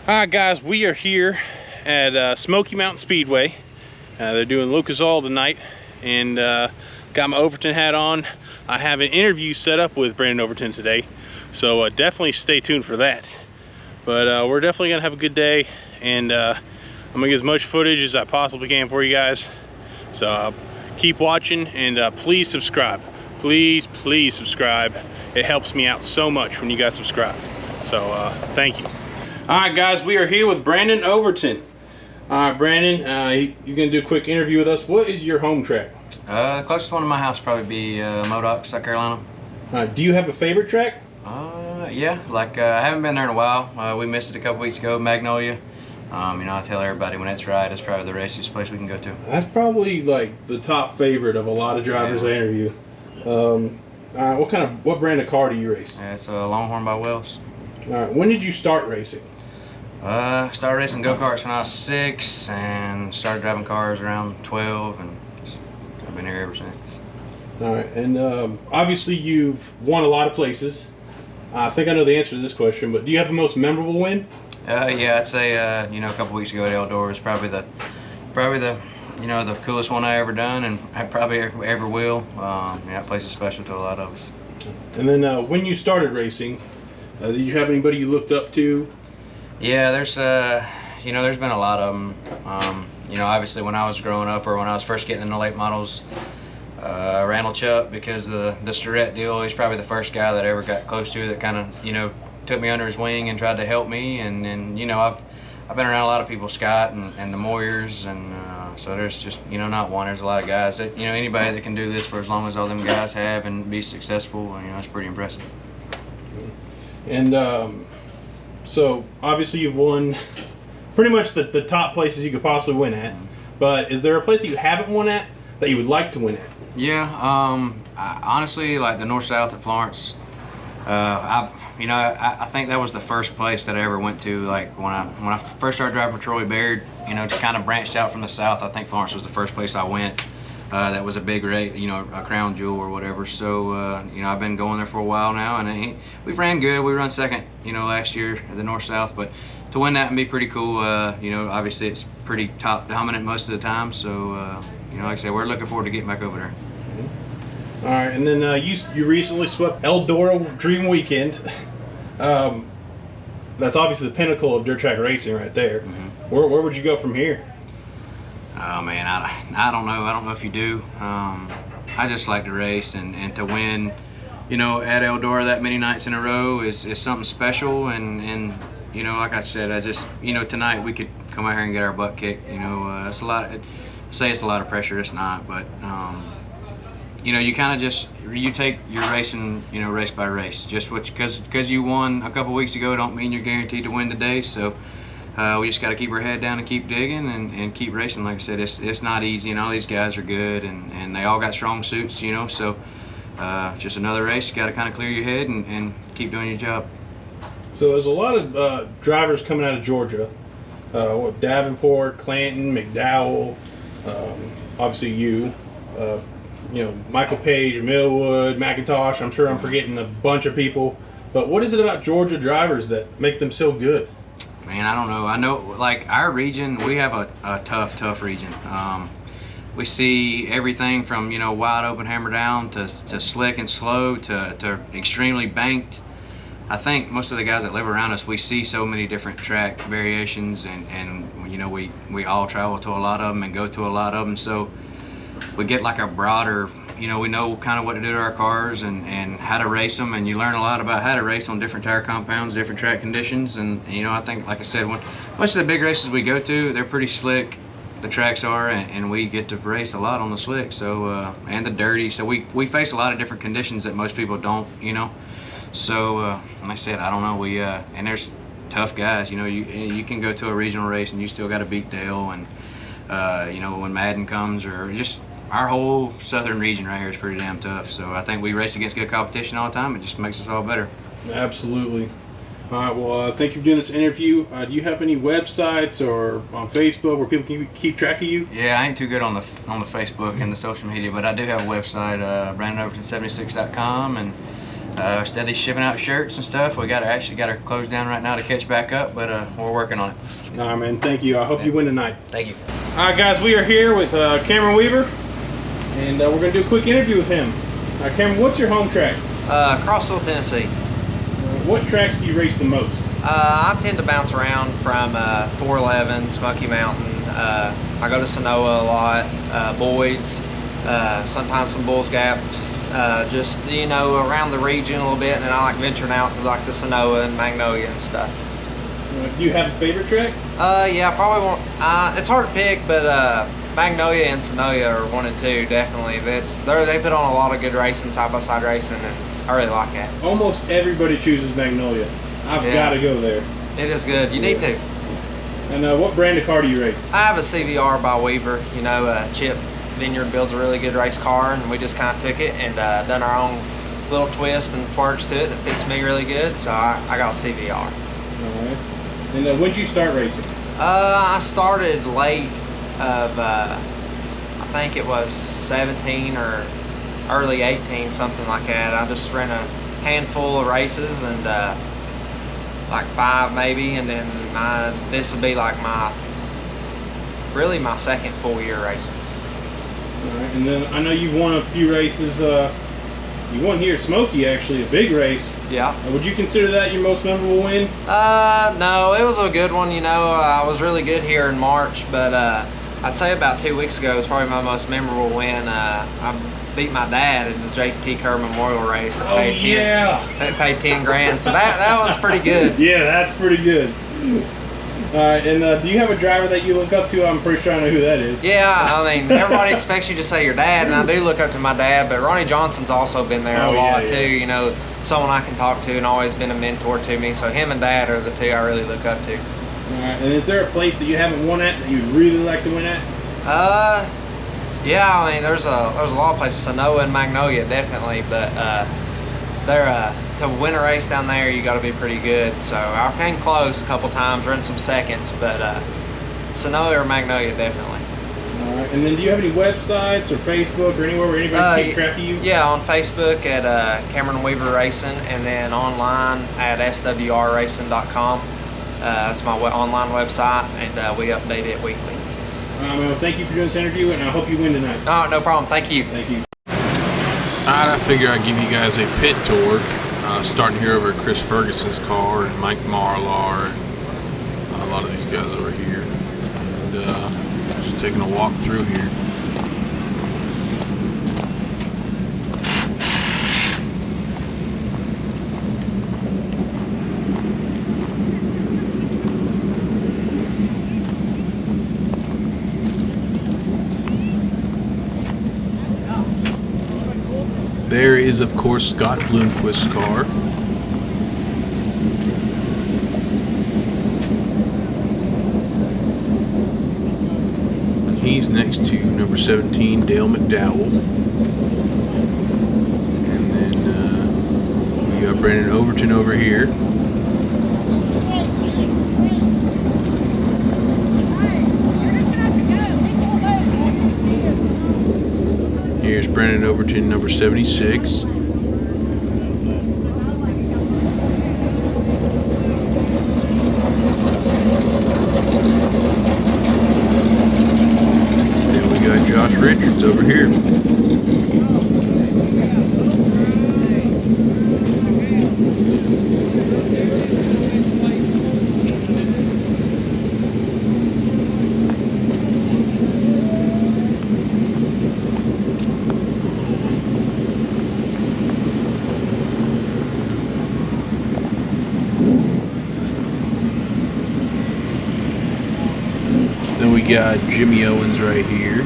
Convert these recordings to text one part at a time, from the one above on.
Alright guys, we are here at Smoky Mountain Speedway. They're doing Lucas Oil tonight, and got my Overton hat on. I have an interview set up with Brandon Overton today, so definitely stay tuned for that. But we're definitely gonna have a good day, and I'm gonna get as much footage as I possibly can for you guys. So keep watching, and please subscribe. Please subscribe. It helps me out so much when you guys subscribe. So thank you. Alright guys, we are here with Brandon Overton. Alright Brandon, you're going to do a quick interview with us. What is your home track? The closest one to my house would probably be Modoc, South Carolina. Do you have a favorite track? Yeah, like I haven't been there in a while. We missed it a couple weeks ago, Magnolia. You know, I tell everybody when it's right, it's probably the raciest place we can go to. That's probably like the top favorite of a lot of drivers I interview. What brand of car do you race? It's a Longhorn by Wells. Alright, when did you start racing? Started racing go-karts when I was 6 and started driving cars around 12, and I've been here ever since. Alright, and obviously you've won a lot of places. I think I know the answer to this question, but do you have the most memorable win? Yeah, I'd say you know, a couple weeks ago at Eldora was probably the you know, the coolest one I ever done, and I probably ever will. Yeah, that place is special to a lot of us. And then when you started racing, did you have anybody you looked up to? Yeah, there's you know, there's been a lot of them. You know, obviously when I was growing up, or when I was first getting into late models, Randall Chuck, because the Starrett deal, he's probably the first guy that I ever got close to that kind of, you know, took me under his wing and tried to help me. And you know, I've been around a lot of people, Scott and the Moyers, and so there's just, you know, not one, there's a lot of guys that, you know, anybody that can do this for as long as all them guys have and be successful, you know, it's pretty impressive. And so obviously you've won pretty much the top places you could possibly win at, but is there a place that you haven't won at that you would like to win at? Yeah, honestly, like the North-South at Florence, I think that was the first place that I ever went to. Like when I first started driving for Troy Baird, you know, to kind of branched out from the South, I think Florence was the first place I went. That was a big race, you know, a crown jewel or whatever. So, you know, I've been going there for a while now, and we've ran good. We run second, you know, last year at the North-South, but to win that and be pretty cool, you know, obviously it's pretty top dominant most of the time. So, you know, like I said, we're looking forward to getting back over there. All right, and then you recently swept Eldora Dream Weekend. That's obviously the pinnacle of dirt track racing right there. Where would you go from here? Oh man, I don't know. I don't know if you do. I just like to race, and to win, you know, at Eldora that many nights in a row is something special. And you know, like I said, I just, you know, tonight we could come out here and get our butt kicked. You know, it's a lot. Say it's a lot of pressure. It's not, but you know, you kind of just, you take your racing, you know, race by race. Just because you won a couple weeks ago don't mean you're guaranteed to win today. So. We just got to keep our head down and keep digging and keep racing. Like I said, it's not easy, and all these guys are good, and they all got strong suits, you know. So just another race. You got to kind of clear your head and keep doing your job. So there's a lot of drivers coming out of Georgia. Davenport, Clanton, McDowell, obviously you know, Michael Page, Millwood, McIntosh. I'm sure I'm forgetting a bunch of people. But what is it about Georgia drivers that make them so good? Man, I don't know. I know, like, our region, we have a tough region. We see everything from, you know, wide open hammer down to slick and slow to extremely banked. I think most of the guys that live around us, we see so many different track variations, and you know, we all travel to a lot of them and go to a lot of them, so we get like a broader, you know, we know kind of what to do to our cars and how to race them, and you learn a lot about how to race on different tire compounds, different track conditions. And you know, I think, like I said, when most of the big races we go to, they're pretty slick, the tracks are, and we get to race a lot on the slick, so and the dirty, so we face a lot of different conditions that most people don't, you know. So like I said, I don't know, we and there's tough guys, you know. You can go to a regional race and you still got to beat Dale, and you know, when Madden comes, or just our whole southern region right here is pretty damn tough. So I think we race against good competition all the time. It just makes us all better. Absolutely. All right, well, thank you for doing this interview. Do you have any websites or on Facebook where people can keep track of you? Yeah, I ain't too good on the Facebook and the social media, but I do have a website, BrandonOverton76.com, and Steady shipping out shirts and stuff. We actually got her closed down right now to catch back up, but we're working on it. All right, man. Thank you. I hope you win tonight. Thank you. All right, guys. We are here with Cameron Weaver, and we're gonna do a quick interview with him. Cameron, what's your home track? Crossville, Tennessee. What tracks do you race the most? I tend to bounce around from 411, Smoky Mountain. I go to Sonoa a lot, Boyd's, sometimes some Bulls Gaps, just, you know, around the region a little bit, and then I like venturing out to like the Sonoa and Magnolia and stuff. Do you have a favorite track? Yeah, probably one. It's hard to pick, but Magnolia and Sonoa are 1 and 2, definitely. They put on a lot of good racing, side-by-side racing, and I really like that. Almost everybody chooses Magnolia. I've got to go there. It is good. You need to. And what brand of car do you race? I have a CVR by Weaver. You know, Chip Vineyard builds a really good race car, and we just kind of took it and done our own little twist and quirks to it that fits me really good. So I got a CVR. All right. And when did you start racing? I started late of, I think it was 17 or early 18, something like that. I just ran a handful of races and like 5 maybe, and then this will be like really my second full year racing. All right. And then I know you've won a few races. You won here at Smoky, actually, a big race. Yeah. Would you consider that your most memorable win? No, it was a good one. You know, I was really good here in March, but I'd say about 2 weeks ago was probably my most memorable win. I beat my dad in the J.T. Kerr Memorial Race. It paid 10 grand, so that was pretty good. Yeah, that's pretty good. All right, and do you have a driver that you look up to? I'm pretty sure I know who that is. Yeah, I mean, everybody expects you to say your dad, and I do look up to my dad, but Ronnie Johnson's also been there a lot too. You know, someone I can talk to and always been a mentor to me. So him and Dad are the two I really look up to. All right, and is there a place that you haven't won at that you'd really like to win at? Yeah, I mean, there's a lot of places, Sonoa and Magnolia definitely, but to win a race down there, you got to be pretty good. So I came close a couple times, run some seconds, but Sonoa or Magnolia definitely. All right, and then do you have any websites or Facebook or anywhere where anybody can keep track of you? Yeah, on Facebook at Cameron Weaver Racing, and then online at swrracing.com. That's my online website, and we update it weekly. Well, thank you for doing this interview, and I hope you win tonight. Oh, no problem. Thank you. Thank you. Alright, I figure I'd give you guys a pit tour, starting here over at Chris Ferguson's car and Mike Marlar and a lot of these guys over here, and just taking a walk through here. There is, of course, Scott Bloomquist's car. He's next to number 17, Dale McDowell. And then we got Brandon Overton over here. Here's Brandon Overton, number 76. Then we got Josh Richards over here. Then we got Jimmy Owens right here.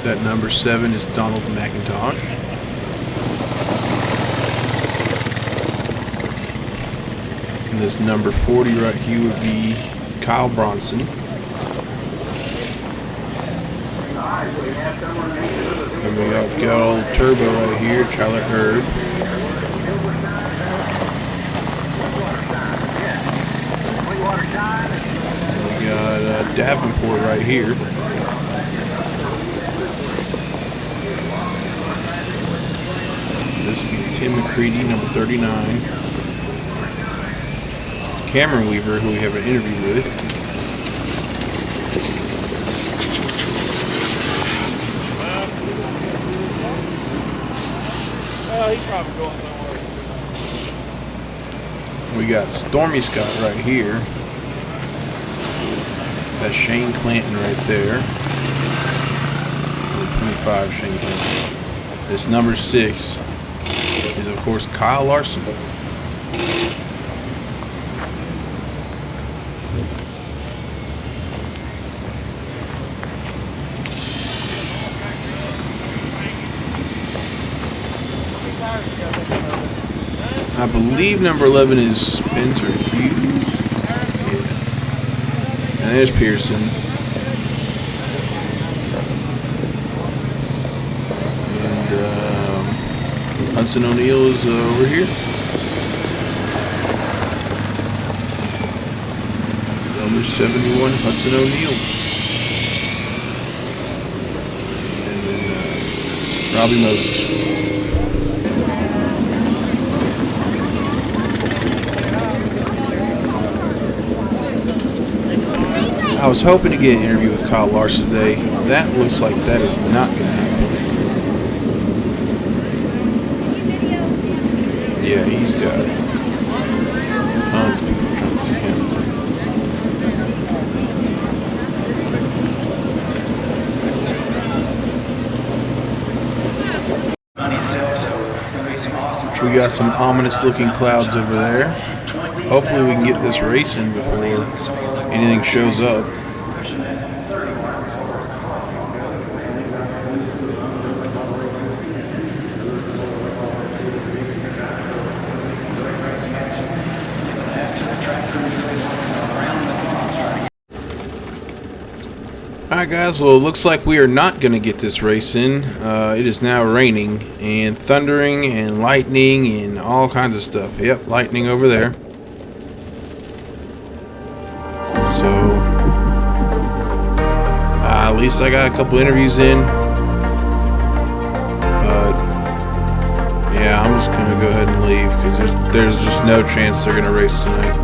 That number 7 is Donald McIntosh. And this number 40 right here would be Kyle Bronson. And we got good old Turbo right here, Tyler Herb. We got Davenport right here. This would be Tim McCready, number 39. Cameron Weaver, who we have an interview with. He's probably going somewhere. We got Stormy Scott right here. That's Shane Clanton right there. Number 25, Shane Clanton. This number 6 is, of course, Kyle Larson. I believe number 11 is Spencer Hughes. Yeah. And there's Pearson. And Hudson O'Neill is over here. Number 71, Hudson O'Neill. And then Robbie Moses. I was hoping to get an interview with Kyle Larson today. That looks like that is not going to happen. Yeah, he's got tons of people trying to see him. We got some ominous looking clouds over there. Hopefully we can get this racing before anything shows up. Alright guys, well it looks like we are not going to get this race in. It is now raining and thundering and lightning and all kinds of stuff. Yep, lightning over there. So, at least I got a couple interviews in. But, yeah, I'm just going to go ahead and leave because there's just no chance they're going to race tonight.